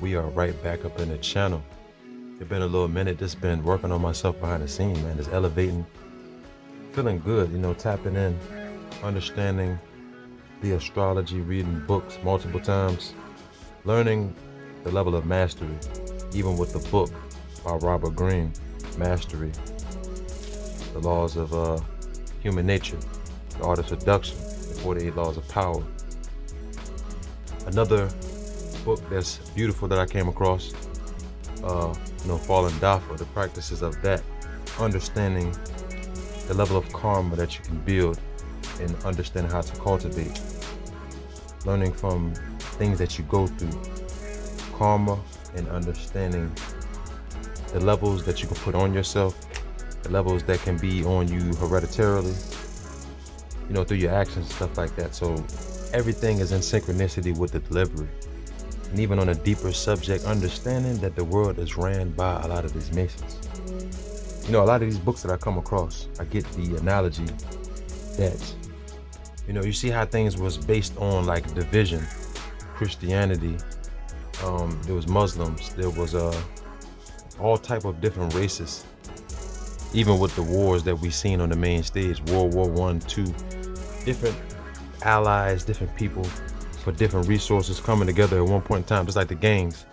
we are right back up in the channel. It's been a little minute, just been working on myself behind the scene, man. Just elevating, feeling good, tapping in, understanding the astrology, reading books multiple times, learning the level of mastery, even with the book by Robert Greene, Mastery, the laws of human nature, the art of seduction, the 48 laws of power. Another book that's beautiful that I came across, Fallen Dafa, the practices of that, understanding the level of karma that you can build and understanding how to cultivate, learning from things that you go through, karma, and understanding the levels that you can put on yourself, the levels that can be on you hereditarily, through your actions and stuff like that. So everything is in synchronicity with the delivery. And even on a deeper subject, understanding that the world is ran by a lot of these Masons. A lot of these books that I come across, I get the analogy that, you see how things was based on like division, Christianity, there was Muslims, there was all type of different races, even with the wars that we seen on the main stage, World War I, II, different allies, different people for different resources coming together at one point in time, just like the gangs.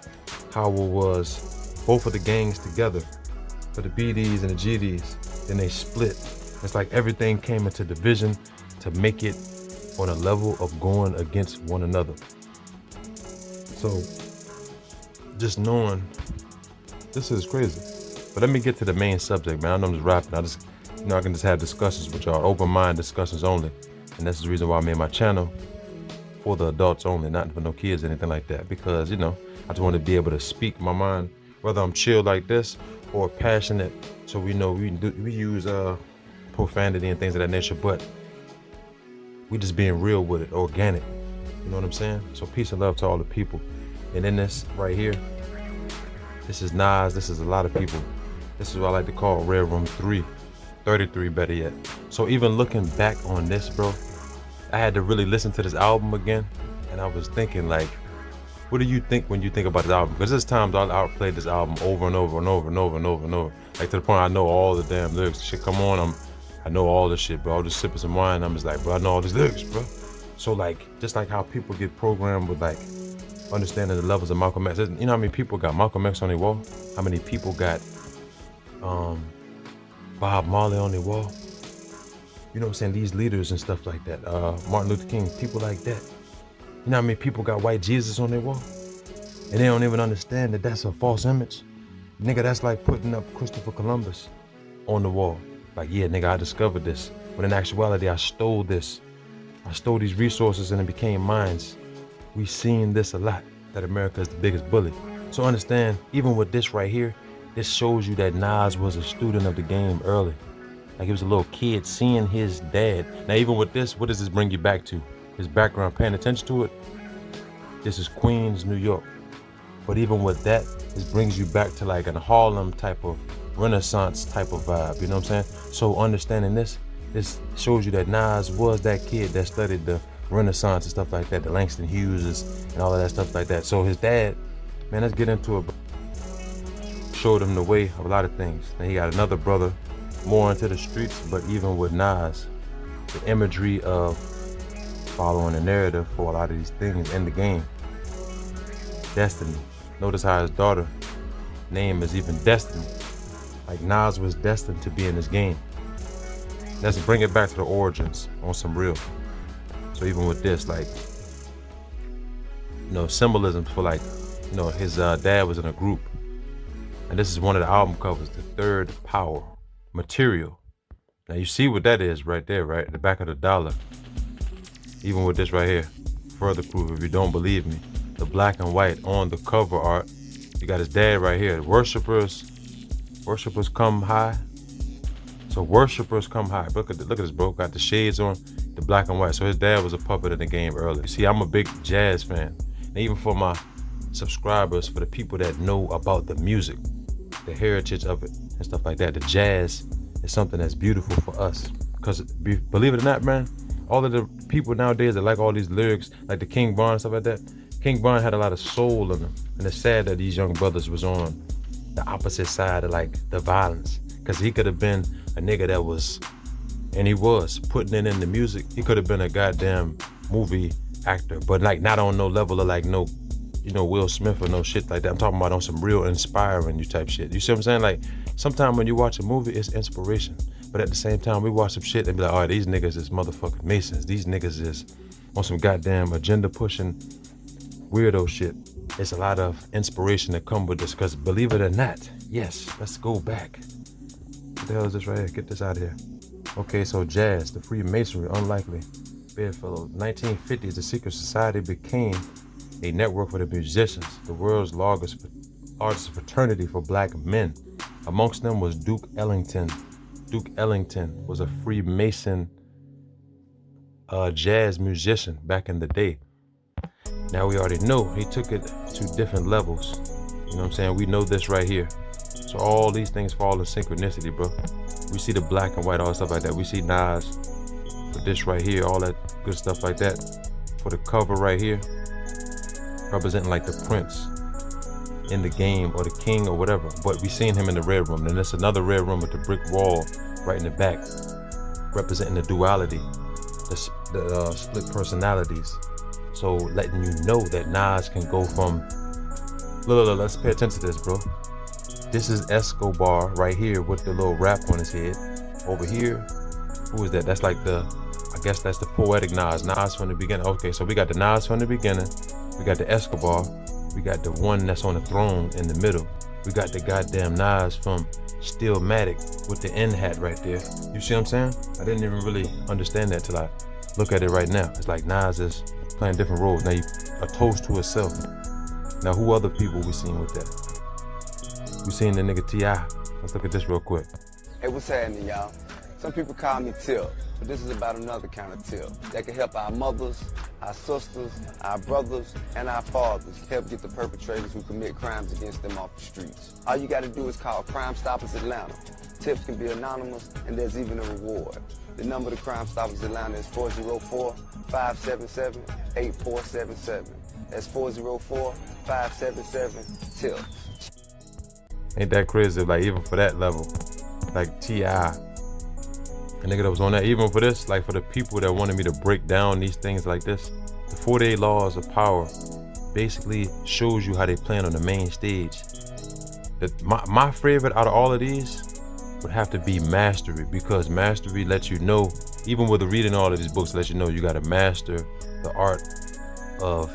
How it was both of the gangs together for the BDs and the GDs, then they split. It's like everything came into division to make it on a level of going against one another. So just knowing, this is crazy. But let me get to the main subject, man. I know I'm just rapping. I can just have discussions with y'all, open mind discussions only. And that's the reason why I made my channel for the adults only, not for no kids or anything like that. Because, I just want to be able to speak my mind, whether I'm chill like this or passionate. So we use profanity and things of that nature, but we just being real with it, organic. You know what I'm saying? So peace and love to all the people. And in this right here, this is Nas, this is a lot of people. This is what I like to call Red-Room 33 better yet. So even looking back on this, bro, I had to really listen to this album again. And I was thinking like, what do you think when you think about this album? Because there's times I'll outplay this album over and over and over and over and over and over. Like to the point I know all the damn lyrics. Shit, come on, I know all this shit, bro. I'll just sipping some wine. I'm just like, bro, I know all these lyrics, bro. So like, just like how people get programmed with like, understanding the levels of Malcolm X. You know how many people got Malcolm X on their wall? How many people got Bob Marley on their wall? You know what I'm saying? These leaders and stuff like that. Martin Luther King, people like that. You know how many people got white Jesus on their wall? And they don't even understand that that's a false image. Nigga, that's like putting up Christopher Columbus on the wall. Like, yeah, nigga, I discovered this. But in actuality, I stole this. I stole these resources and it became mine. We seen this a lot, that America is the biggest bully. So understand, even with this right here, this shows you that Nas was a student of the game early. Like he was a little kid seeing his dad. Now even with this, what does this bring you back to? His background, paying attention to it? This is Queens, New York. But even with that, this brings you back to like a Harlem type of Renaissance type of vibe, you know what I'm saying? So understanding this shows you that Nas was that kid that studied the Renaissance and stuff like that, the Langston Hughes and all of that stuff like that. So his dad, man, let's get into it. Showed him the way of a lot of things. Then he got another brother more into the streets, but even with Nas, the imagery of following the narrative for a lot of these things in the game. Destiny. Notice how his daughter name is even Destiny. Like Nas was destined to be in this game. Let's bring it back to the origins on some real. So even with this, like, symbolism for like, his dad was in a group. And this is one of the album covers, The Third Power, Material. Now you see what that is right there, right? At the back of the dollar. Even with this right here, further proof if you don't believe me. The black and white on the cover art. You got his dad right here. Worshipers come high. So worshipers come high. Look at this, bro. Got the shades on, the black and white. So his dad was a puppet in the game early. See, I'm a big jazz fan. And even for my subscribers, for the people that know about the music, the heritage of it and stuff like that, the jazz is something that's beautiful for us. Because believe it or not, man, all of the people nowadays that like all these lyrics, like the King Barnes, stuff like that, King Von had a lot of soul in him. And it's sad that these young brothers was on the opposite side of like the violence. Cause he could have been a nigga that was, and he was, putting it in the music. He could have been a goddamn movie actor, but like not on no level of like no, you know, Will Smith or no shit like that. I'm talking about on some real inspiring you type shit. You see what I'm saying? Like sometimes when you watch a movie, it's inspiration. But at the same time, we watch some shit and be like, all right, these niggas is motherfucking Masons. These niggas is on some goddamn agenda pushing weirdo shit. It's a lot of inspiration that come with this, because believe it or not, yes, let's go back. What the hell is this right here? Get this out of here. Okay, so jazz, the Freemasonry, unlikely. Bedfellow, 1950s, the secret society became a network for the musicians, the world's largest fraternity for black men. Amongst them was Duke Ellington. Duke Ellington was a Freemason jazz musician back in the day. Now we already know he took it to different levels. You know what I'm saying? We know this right here. So all these things fall in synchronicity, bro. We see the black and white, all that stuff like that. We see Nas with this right here, all that good stuff like that. For the cover right here, representing like the prince in the game or the king or whatever. But we seen him in the red room. And there's another red room with the brick wall right in the back, representing the duality, the split personalities. So letting you know that Nas can go from, look, let's pay attention to this, bro. This is Escobar right here with the little rap on his head. Over here, who is that? That's like the, I guess that's the poetic Nas. Nas from the beginning. Okay, so we got the Nas from the beginning. We got the Escobar. We got the one that's on the throne in the middle. We got the goddamn Nas from Stillmatic with the N hat right there. You see what I'm saying? I didn't even really understand that till I look at it right now. It's like Nas is playing different roles. Now, a toast to itself. Now, who other people we seen with that? We seen the nigga T.I. Let's look at this real quick. Hey, what's happening, y'all? Some people call me Tip, but this is about another kind of tip that can help our mothers, our sisters, our brothers, and our fathers help get the perpetrators who commit crimes against them off the streets. All you gotta do is call Crime Stoppers Atlanta. Tips can be anonymous, and there's even a reward. The number to Crime Stoppers Atlanta is 404-577-8477. That's 404-577-TIPS. Ain't that crazy? Like, even for that level, like T.I., a nigga that was on that, even for this, like for the people that wanted me to break down these things like this, the 48 laws of power basically shows you how they plan on the main stage. My favorite out of all of these would have to be mastery, because mastery lets you know, even with reading all of these books, lets you know you gotta master the art of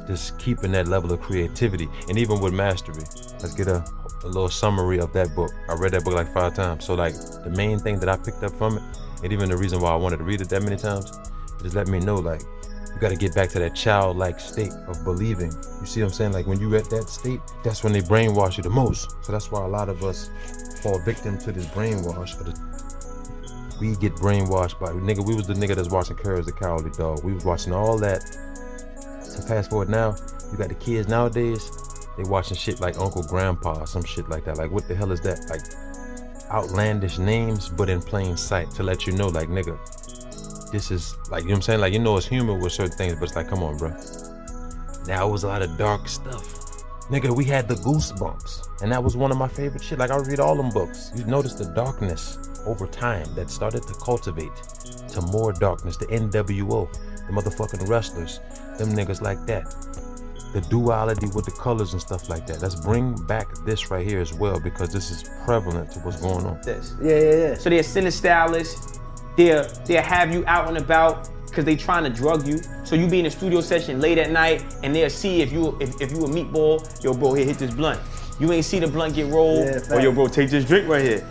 just keeping that level of creativity. And even with mastery, let's get a little summary of that book. I read that book like 5 times. So like the main thing that I picked up from it, and even the reason why I wanted to read it that many times, is let me know like, you gotta get back to that childlike state of believing. You see what I'm saying? Like when you at that state, that's when they brainwash you the most. So that's why a lot of us fall victim to this brainwash. We get brainwashed by, nigga, we was the nigga that's watching Courage the Cowardly Dog. We was watching all that. So fast forward now, you got the kids nowadays, they watching shit like Uncle Grandpa or some shit like that. Like what the hell is that? Like outlandish names, but in plain sight to let you know like, nigga, this is like, you know what I'm saying? Like, you know it's humor with certain things, but it's like, come on, bro. Now it was a lot of dark stuff. Nigga, we had the Goosebumps, and that was one of my favorite shit. Like I would read all them books. You notice the darkness over time that started to cultivate to more darkness. The NWO, the motherfucking wrestlers, them niggas like that. The duality with the colors and stuff like that. Let's bring back this right here as well, because this is prevalent to what's going on. Yeah. So they're cinestylists. They'll have you out and about because they trying to drug you. So you be in a studio session late at night and they'll see if you a meatball, yo bro, here, hit this blunt. You ain't see the blunt get rolled, or yo bro, take this drink right here.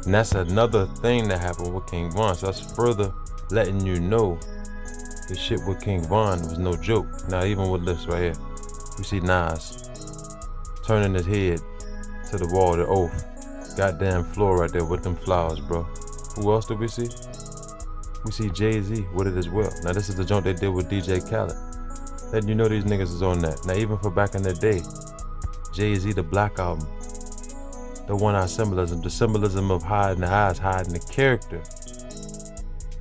And that's another thing that happened with King Von. So that's further letting you know the shit with King Von was no joke. Now even with this right here, we see Nas turning his head to the wall, the oath. Goddamn floor right there with them flowers, bro. Who else do we see? We see Jay-Z with it as well. Now this is the joint they did with DJ Khaled. Letting you know these niggas is on that. Now even for back in the day, Jay-Z, the Black Album, the one-eye symbolism, the symbolism of hiding the eyes, hiding the character.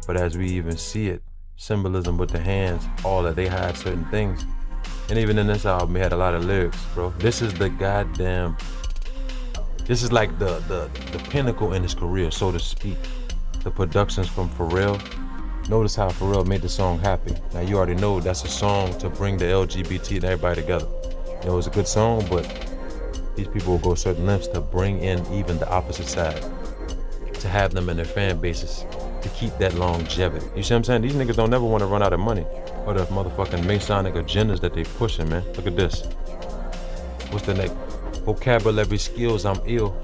But as we even see it, symbolism with the hands, all that, they hide certain things. And even in this album, he had a lot of lyrics, bro. This is the goddamn, this is like the pinnacle in his career, so to speak. The productions from Pharrell. Notice how Pharrell made the song Happy. Now you already know that's a song to bring the LGBT and everybody together. You know, it's a good song, but these people will go certain lengths to bring in even the opposite side, to have them in their fan bases, to keep that longevity. You see what I'm saying? These niggas don't never want to run out of money or the motherfucking Masonic agendas that they pushing, man. Look at this. What's the next? Vocabulary skills, I'm ill.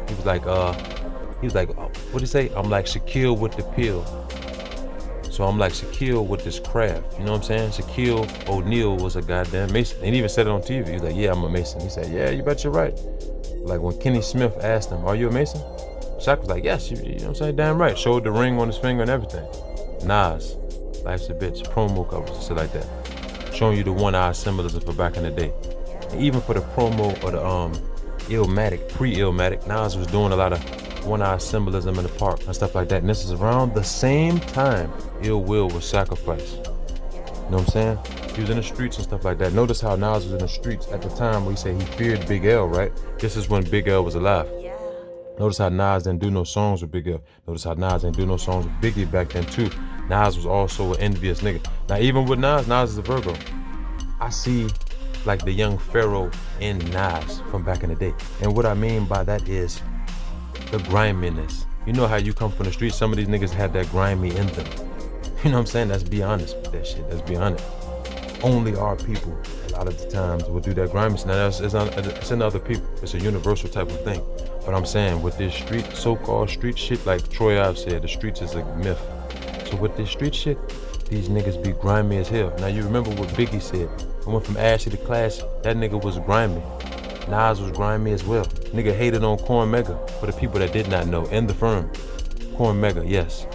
He was like, what'd he say? I'm like Shaquille with the pill. So I'm like Shaquille with this craft. You know what I'm saying? Shaquille O'Neal was a goddamn Mason. And he even said it on TV. He was like, yeah, I'm a Mason. He said, yeah, you bet you're right. Like when Kenny Smith asked him, are you a Mason? Shaq was like, yes, you know what I'm saying? Damn right. Showed the ring on his finger and everything. Nas, Life's a Bitch, promo covers and shit like that. Showing you the one-eye symbolism for back in the day. And even for the promo or the Illmatic, pre-Illmatic, Nas was doing a lot of one-eye symbolism in the park and stuff like that. And this is around the same time Ill Will was sacrificed. You know what I'm saying? He was in the streets and stuff like that. Notice how Nas was in the streets at the time where he said he feared Big L, right? This is when Big L was alive. Notice how Nas didn't do no songs with Big L. Notice how Nas didn't do no songs with Biggie back then too. Nas was also an envious nigga. Now even with Nas is a Virgo. I see like the young Pharaoh in Nas from back in the day. And what I mean by that is the griminess. You know how you come from the streets, some of these niggas have that grimy in them. You know what I'm saying? Let's be honest with that shit. Let's be honest. Only our people, a lot of the times, will do that griminess. Now, it's in other people. It's a universal type of thing. But I'm saying with this street, so-called street shit, like Troy Ave said, the streets is a myth. So with this street shit, these niggas be grimy as hell. Now, you remember what Biggie said. I went from ashy to classy. That nigga was grimy. Nas was grimy as well. Nigga hated on Corn Mega, for the people that did not know, in the firm. Corn Mega, yes.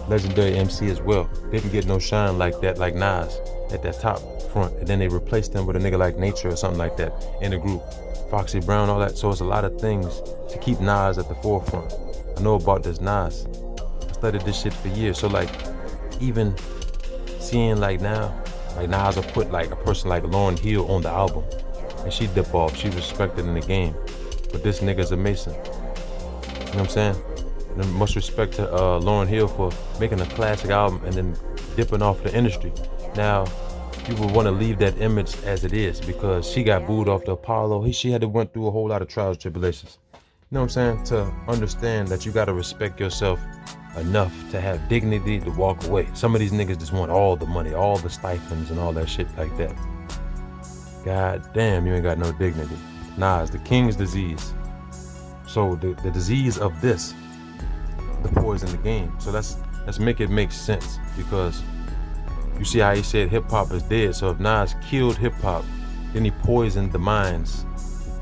Legendary MC as well. Didn't get no shine like that, like Nas, at that top front. And then they replaced him with a nigga like Nature or something like that in the group. Foxy Brown, all that. So it's a lot of things to keep Nas at the forefront. I know about this Nas. I studied this shit for years. So like, even seeing like now, like Nas will put like a person like Lauryn Hill on the album. And she dip off, she respected in the game. But this nigga's a Mason. You know what I'm saying? And much respect to Lauryn Hill for making a classic album and then dipping off the industry. Now, you would want to leave that image as it is because she got booed off the Apollo. She had to went through a whole lot of trials and tribulations. You know what I'm saying? To understand that you got to respect yourself enough to have dignity to walk away. Some of these niggas just want all the money, all the stipends and all that shit like that. God damn, you ain't got no dignity. Nas, the king's disease. So the disease of this, the poison the game. So let's make it make sense because you see how he said hip hop is dead. So if Nas killed hip hop, then he poisoned the minds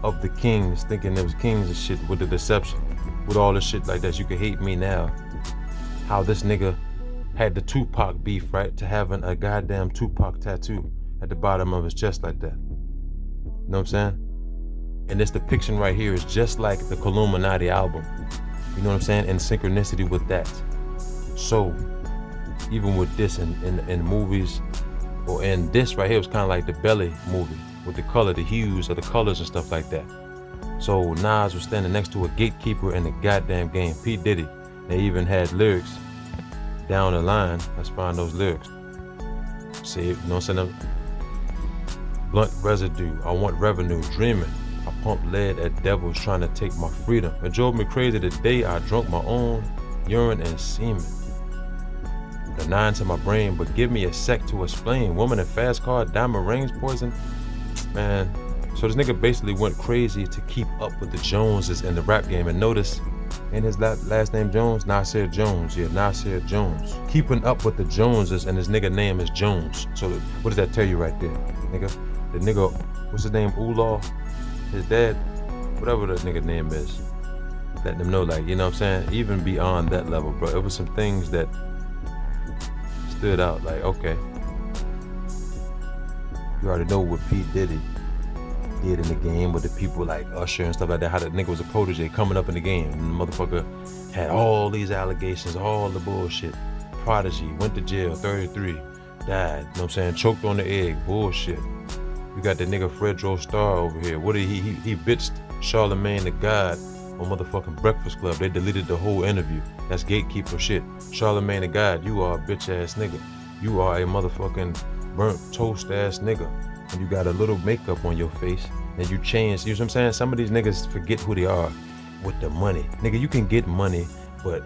of the kings, thinking there was kings and shit with the deception, with all the shit like that. You can hate me now. How this nigga had the Tupac beef, right? To having a goddamn Tupac tattoo at the bottom of his chest like that. You know what I'm saying? And this depiction right here is just like the Illuminati album. You know what I'm saying? And synchronicity with that. So, even with this in movies, or in this right here, it was kind of like the Belly movie with the color, the hues of the colors and stuff like that. So Nas was standing next to a gatekeeper in the goddamn game, P. Diddy. They even had lyrics down the line. Let's find those lyrics. See, you know what I'm saying? Blunt residue, I want revenue, dreaming. I pump lead at devils trying to take my freedom. It drove me crazy the day I drunk my own urine and semen. The 9 to my brain, but give me a sec to explain. Woman in fast car, diamond rings, poison. Man, so this nigga basically went crazy to keep up with the Joneses in the rap game. And notice, in his last name Jones, Nasir Jones. Yeah, Nasir Jones. Keeping up with the Joneses, and his nigga name is Jones. So what does that tell you right there, nigga? The nigga, what's his name, Ulaw? His dad, whatever the nigga name is. Letting them know, like, you know what I'm saying? Even beyond that level, bro. It was some things that stood out, like, okay. You already know what P. Diddy did in the game with the people like Usher and stuff like that, how that nigga was a protege coming up in the game. And the motherfucker had all these allegations, all the bullshit. Prodigy, went to jail, 33, died, you know what I'm saying? Choked on the egg, bullshit. You got the nigga Fredro Starr over here. What did he bitched Charlemagne the God on motherfucking Breakfast Club. They deleted the whole interview. That's gatekeeper shit. Charlemagne the God, you are a bitch ass nigga. You are a motherfucking burnt toast ass nigga. And you got a little makeup on your face. And you change, you know what I'm saying? Some of these niggas forget who they are with the money. Nigga, you can get money, but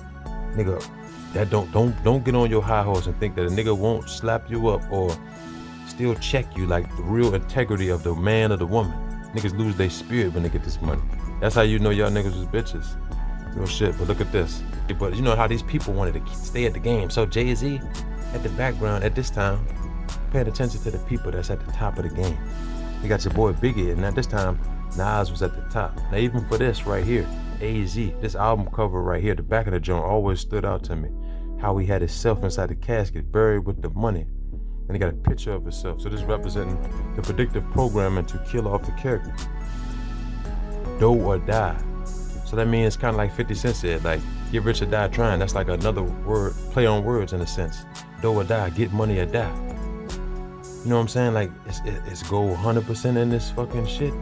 nigga, that don't get on your high horse and think that a nigga won't slap you up or still check you like the real integrity of the man or the woman. Niggas lose their spirit when they get this money. That's how you know y'all niggas was bitches. Real shit, but look at this. But you know how these people wanted to stay at the game. So Jay-Z, at the background at this time, paying attention to the people that's at the top of the game. You got your boy Biggie, and at this time, Nas was at the top. Now even for this right here, AZ, this album cover right here, the back of the joint always stood out to me. How he had himself inside the casket, buried with the money. And he got a picture of himself. So this representing the predictive programming to kill off the character. Do or die. So that means kind of like 50 Cent said, like, get rich or die trying. That's like another word, play on words in a sense. Do or die, get money or die. You know what I'm saying? Like, it's go 100% in this fucking shit.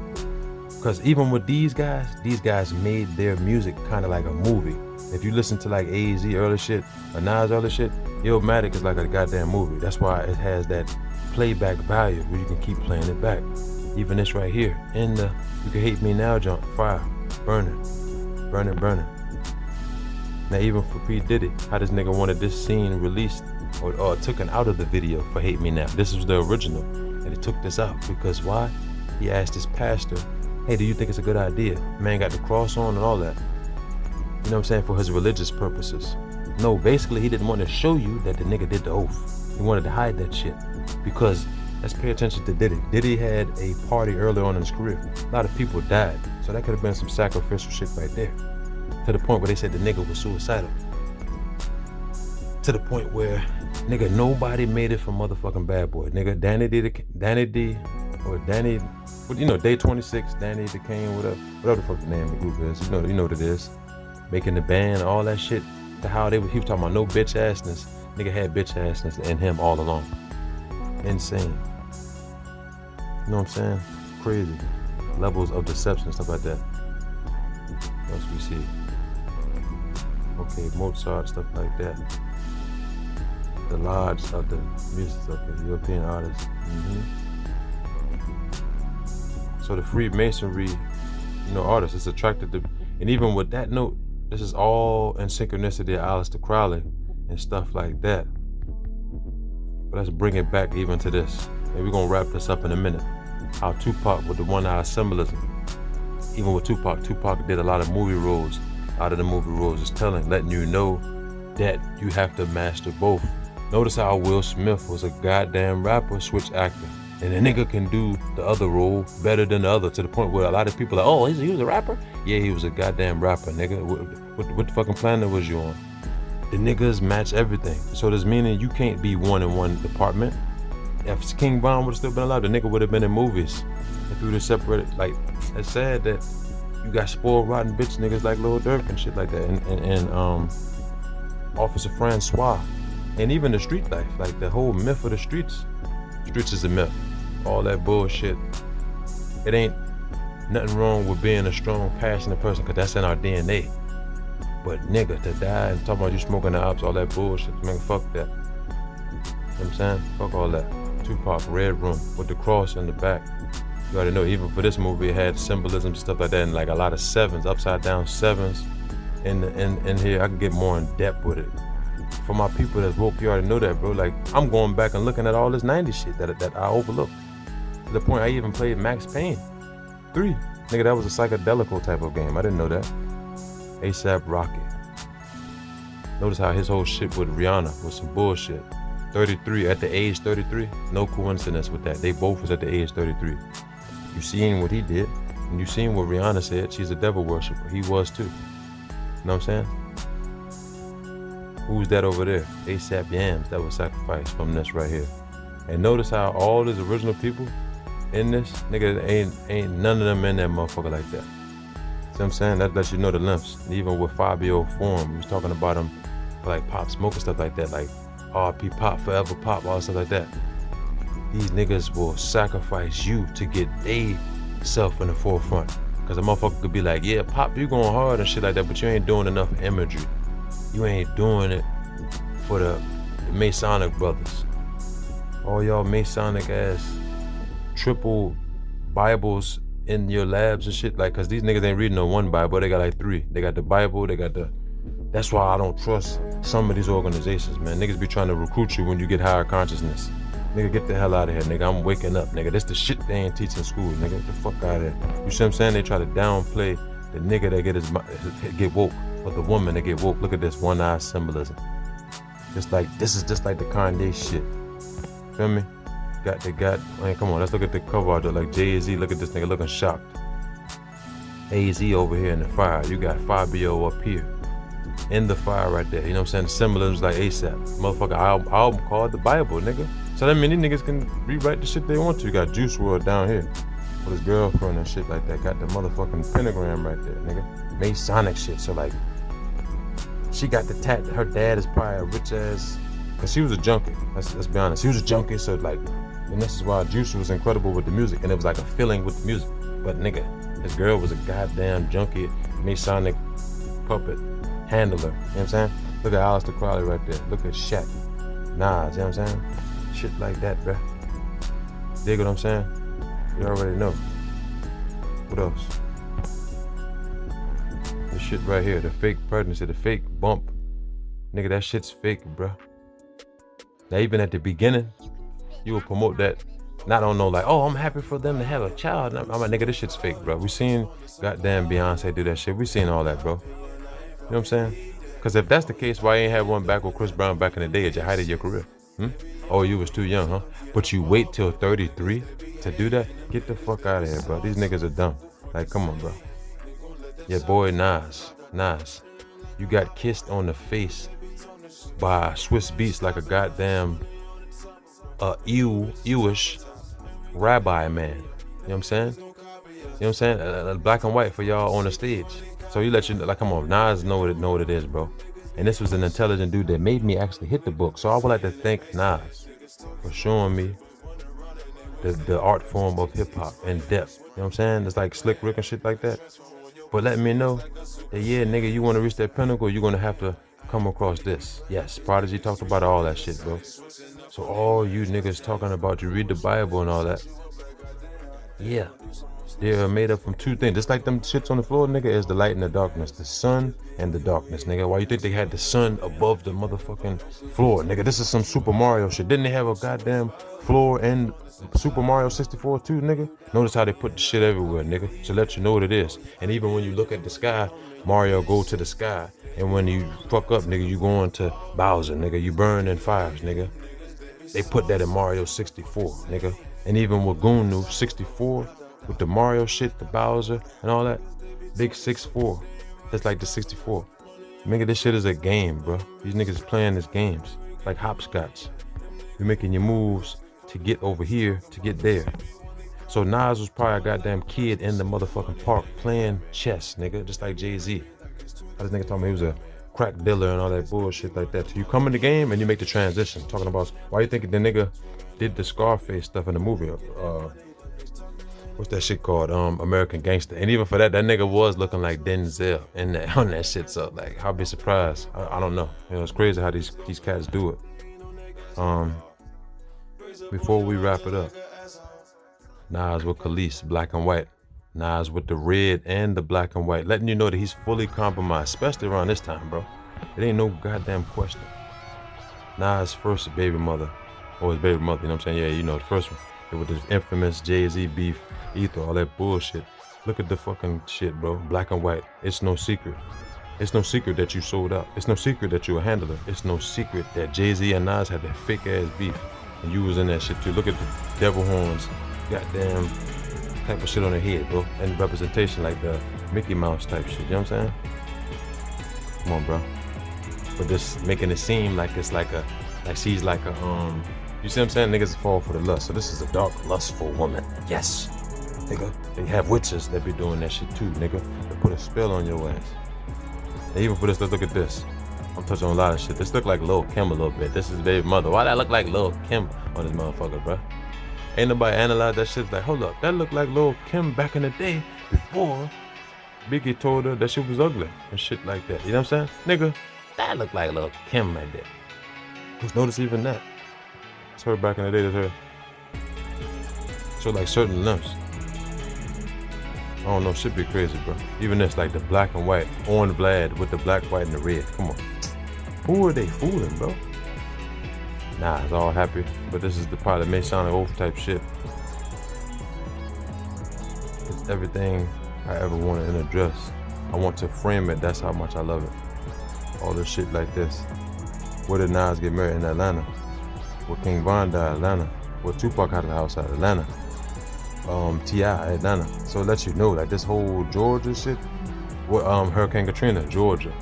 Because even with these guys made their music kind of like a movie. If you listen to like AZ early shit or Nas early shit, Illmatic is like a goddamn movie. That's why it has that playback value where you can keep playing it back. Even this right here, in the You Can Hate Me Now jump, fire, burning. Now even for P. Diddy, how this nigga wanted this scene released or taken out of the video for Hate Me Now. This was the original, and he took this out because why? He asked his pastor, hey, do you think it's a good idea? Man got the cross on and all that. You know what I'm saying? For his religious purposes. No, basically he didn't want to show you that the nigga did the oath. He wanted to hide that shit. Because, let's pay attention to Diddy. Diddy had a party early on in his career. A lot of people died. So that could have been some sacrificial shit right there. To the point where they said the nigga was suicidal. To the point where, nigga, nobody made it from motherfucking Bad Boy. Nigga, Danny D, you know, Day 26, Danny the King, whatever the fuck the name of the group is. You know what it is. Making the band, all that shit. To how he was talking about no bitch assness. Nigga had bitch assness in him all along. Insane. You know what I'm saying? Crazy. Levels of deception, stuff like that. What else we see? Okay, Mozart, stuff like that. The lodge of the music of the European artists. So the Freemasonry, you know, artists is attracted to, and even with that note, this is all in synchronicity of Aleister Crowley and stuff like that. But let's bring it back even to this. And we're gonna wrap this up in a minute. How Tupac with the 1 hour symbolism. Even with Tupac did a lot of movie roles. Out of the movie roles is letting you know that you have to master both. Notice how Will Smith was a goddamn rapper, switch actor. And a nigga can do the other role better than the other, to the point where a lot of people are like, oh, he was a rapper? Yeah, he was a goddamn rapper, nigga. What fucking planet was you on? The niggas match everything. So this meaning you can't be one in one department. If King Von would have still been alive, the nigga would have been in movies. If we would have separated, like, it's sad that you got spoiled rotten bitch niggas like Lil Durk and shit like that, and Officer Francois. And even the street life, like the whole myth of the streets. Streets is a myth. All that bullshit. It ain't nothing wrong with being a strong, passionate person, because that's in our DNA. But nigga, to die and talking about you smoking the ops, all that bullshit, man, fuck that. You know what I'm saying? Fuck all that. Tupac, Red-Room, with the cross in the back. You already know, even for this movie, it had symbolism, stuff like that, and like a lot of sevens, upside down sevens in here. I can get more in depth with it. For my people that's woke, you already know that, bro. Like, I'm going back and looking at all this 90s shit that I overlooked. To the point I even played Max Payne 3. Nigga, that was a psychedelical type of game. I didn't know that. ASAP Rocky. Notice how his whole shit with Rihanna was some bullshit. 33, at the age 33, no coincidence with that. They both was at the age 33. You seen what he did, and you seen what Rihanna said. She's a devil worshiper. He was too. You know what I'm saying? Who's that over there? ASAP Yams that was sacrificed from this right here. And notice how all these original people in this, nigga, ain't none of them in that motherfucker like that. See what I'm saying? That lets you know the lengths. And even with Fabio Forum, he was talking about him like Pop Smoke and stuff like that, like RP Pop, Forever Pop, all stuff like that. these niggas will sacrifice you to get they self in the forefront. Cause a motherfucker could be like, yeah, Pop, you going hard and shit like that, but you ain't doing enough imagery. You ain't doing it for the Masonic brothers. All y'all Masonic ass triple Bibles in your labs and shit, like, cause these niggas ain't reading no one Bible, they got like 3. They got the Bible, they got the, that's why I don't trust some of these organizations, man. Niggas be trying to recruit you when you get higher consciousness. Nigga, get the hell out of here, nigga. I'm waking up, nigga. This the shit they ain't teaching in school, nigga. Get the fuck out of here. You see what I'm saying? They try to downplay the nigga that get woke, but the woman that get woke. Look at this one-eye symbolism. Just like, this is just like the Kanye shit. Feel me? Man, come on, let's look at the cover art. Like Jay-Z, look at this nigga looking shocked. AZ over here in the fire. You got Fabio up here. In the fire right there. You know what I'm saying? The symbolism's like ASAP. Motherfucker album called the Bible, nigga. So that mean these niggas can rewrite the shit they want to. You got Juice WRLD down here with his girlfriend and shit like that. Got the motherfucking pentagram right there, nigga. Masonic shit. So like, she got the tat. Her dad is probably a rich ass, cause she was a junkie. Let's be honest. She was a junkie. So like, and this is why Juice was incredible with the music, and it was like a feeling with the music. But nigga, his girl was a goddamn junkie, Masonic puppet handler. You know what I'm saying? Look at Aleister Crowley right there. Look at Shaq, Nas. You know what I'm saying? Shit like that, bruh. Dig what I'm saying? You already know. What else? This shit right here, the fake pregnancy, the fake bump. Nigga, that shit's fake, bruh. Now, even at the beginning, you will promote that. Not on no like, oh, I'm happy for them to have a child. I'm like, nigga, this shit's fake, bro. We seen goddamn Beyonce do that shit. We seen all that, bro. You know what I'm saying? Because if that's the case, why you ain't have one back with Chris Brown back in the day at your height of your career? Oh, you was too young, huh? But you wait till 33 to do that? Get the fuck out of here, bro. These niggas are dumb. Like, come on, bro. Your boy Nas. You got kissed on the face by Swiss Beats like a goddamn Jewish rabbi man. You know what I'm saying? You know what I'm saying? Black and white for y'all on the stage. So you let you like, come on, Nas know what it is, bro. And this was an intelligent dude that made me actually hit the book. So I would like to thank Nas for showing me the art form of hip hop in depth. You know what I'm saying? It's like Slick Rick and shit like that. But let me know that, yeah, nigga, you want to reach that pinnacle, you're gonna have to come across this. Yes, Prodigy talked about all that shit, bro. So all you niggas talking about you read the Bible and all that, yeah, they're made up from 2 things. Just like them shits on the floor, nigga, is the light and the darkness, the sun and the darkness, nigga. Why you think they had the sun above the motherfucking floor, nigga? This is some Super Mario shit. Didn't they have a goddamn floor in Super Mario 64 too, nigga? Notice how they put the shit everywhere, nigga, to let you know what it is. And even when you look at the sky, Mario go to the sky. And when you fuck up, nigga, you going to Bowser, nigga. You burn in fires, nigga. They put that in Mario 64, nigga. And even with Gunu 64, with the Mario shit, the Bowser and all that, big 6-4. That's like the 64. Nigga, this shit is a game, bro. These niggas playing these games like hopscotch. You're making your moves to get over here, to get there. So Nas was probably a goddamn kid in the motherfucking park playing chess, nigga, just like Jay-Z. This nigga told me he was a crack dealer and all that bullshit like that. So you come in the game and you make the transition. Talking about why you think the nigga did the Scarface stuff in the movie? What's that shit called? American Gangster. And even for that nigga was looking like Denzel on that shit. So like, I'll be surprised. I don't know. You know, it's crazy how these cats do it. Before we wrap it up, Nas with Khalees, black and white. Nas with the red and the black and white, letting you know that he's fully compromised, especially around this time, bro. It ain't no goddamn question. Nas' first baby mother, or his baby mother, you know what I'm saying? Yeah, you know, the first one. With this infamous Jay-Z beef, Ether, all that bullshit. Look at the fucking shit, bro. Black and white. It's no secret. It's no secret that you sold out. It's no secret that you're a handler. It's no secret that Jay-Z and Nas had that fake ass beef. And you was in that shit too. Look at the devil horns, goddamn type of shit on her head, bro. And representation like the Mickey Mouse type shit, you know what I'm saying? Come on, bro. But just making it seem like it's like she's like a, you see what I'm saying? Niggas fall for the lust. So this is a dark, lustful woman. Yes, nigga. They have witches that be doing that shit too, nigga. They put a spell on your ass. And even for this, let's look at this. I'm touching on a lot of shit. This look like Lil' Kim a little bit. This is baby mother. Why that look like Lil' Kim on this motherfucker, bro? Ain't nobody analyze that shit. Like, hold up, that looked like Lil' Kim back in the day before Biggie told her that shit was ugly and shit like that. You know what I'm saying? Nigga, that looked like Lil' Kim right there. Just notice even that. It's her back in the day, that's her. So like certain limbs. I don't know, shit be crazy, bro. Even this, like the black and white, on Vlad with the black, white, and the red. Come on. Who are they fooling, bro? Nah, it's all happy, but this is the part that may sound like old type shit. It's everything I ever wanted in a dress. I want to frame it, that's how much I love it. All this shit like this. Where did Nas get married in Atlanta? Where King Von died, Atlanta. Where Tupac had a house at Atlanta. T.I. Atlanta. So it lets you know, like this whole Georgia shit. What Hurricane Katrina, Georgia.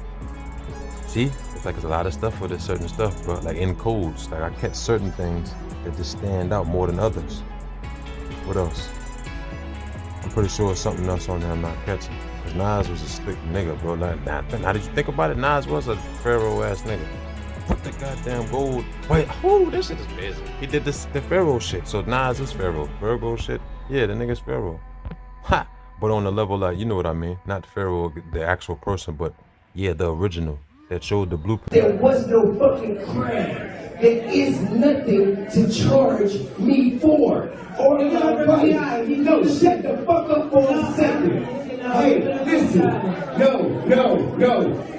See? It's like there's a lot of stuff for this certain stuff, bro. Like in codes. Like I catch certain things that just stand out more than others. What else? I'm pretty sure it's something else on there I'm not catching. Cause Nas was a slick nigga, bro. Like, now did you think about it? Nas was a pharaoh ass nigga. Put the goddamn gold. Wait, this shit is amazing. He did the pharaoh shit. So Nas is pharaoh. Virgo shit. Yeah, the nigga's pharaoh. Ha! But on the level, like, you know what I mean? Not pharaoh, the actual person, but yeah, the original that showed the blueprint. There was no fucking crime. There is nothing to charge me for. All of my body. No, shut the fuck up for a second. Hey, listen. No.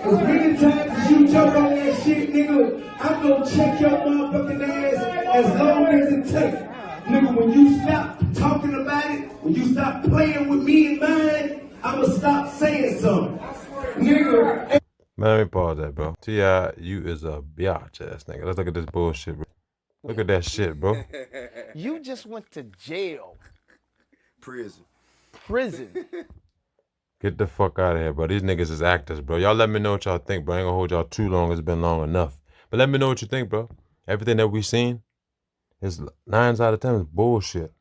As many times as you joke on that shit, nigga, I'm gonna check your motherfucking ass as long as it takes. Nigga, when you stop talking about it, when you stop playing with me and mine, I'ma stop saying something. Nigga. Man, let me pause that, bro. T.I., you is a biatch ass nigga. Let's look at this bullshit, bro. Look at that shit, bro. You just went to jail. Prison. Get the fuck out of here, bro. These niggas is actors, bro. Y'all let me know what y'all think, bro. I ain't gonna hold y'all too long. It's been long enough. But let me know what you think, bro. Everything that we seen is 9 out of 10 is bullshit.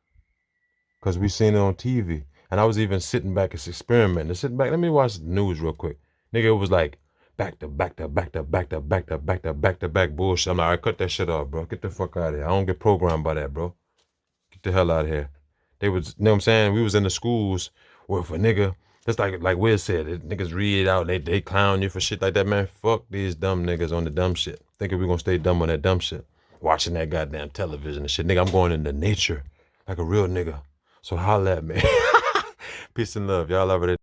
Cause we seen it on TV. And I was even sitting back and experimenting. Sitting back, let me watch the news real quick. Nigga, it was like back to back bullshit. I'm like, all right, cut that shit off, bro. Get the fuck out of here. I don't get programmed by that, bro. Get the hell out of here. They was, you know what I'm saying? We was in the schools where if a nigga, just like Will said, niggas read it out, they clown you for shit like that, man. Fuck these dumb niggas on the dumb shit. Thinking we gonna stay dumb on that dumb shit. Watching that goddamn television and shit. Nigga, I'm going into nature like a real nigga. So holla at me. Peace and love. Y'all over there.